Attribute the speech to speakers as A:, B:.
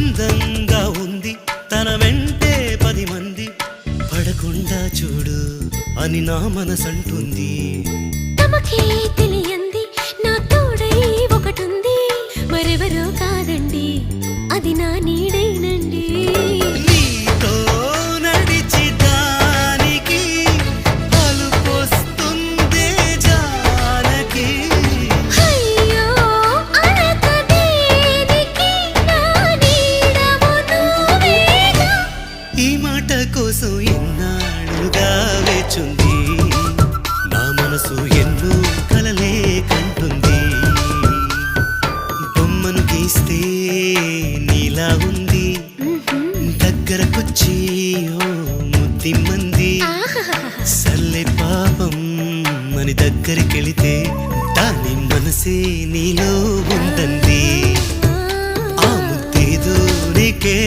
A: అందంగా ఉంది తన వెంటే 10 మంది పడకుండా చూడు అని నా మనసంటుంది.
B: తమకే తెలియంది నా తోడై ఒకటుంది, మరెవరో కాదండి అది నా నీడైనండి.
A: నీతో నడిచి దానికి అలుపొస్తుందే జానకి.
B: అయ్యో అడక దేనికి నా నీడవు నువ్వేగా.
A: ఈ మాట కోసం ఎన్నాళ్ళుగా వేచుంది నా మనసు, ఎన్నో కలలే కంటుంది. బొమ్మను గీస్తే నీలా ఉంది, దగ్గరకొచ్చి ఓ ముద్దిమ్మంది. సల్లే పాపం అని దగ్గరికెళితే దాని మనసే నీలో ఉందంది. ఆ ముద్దేదో నీకే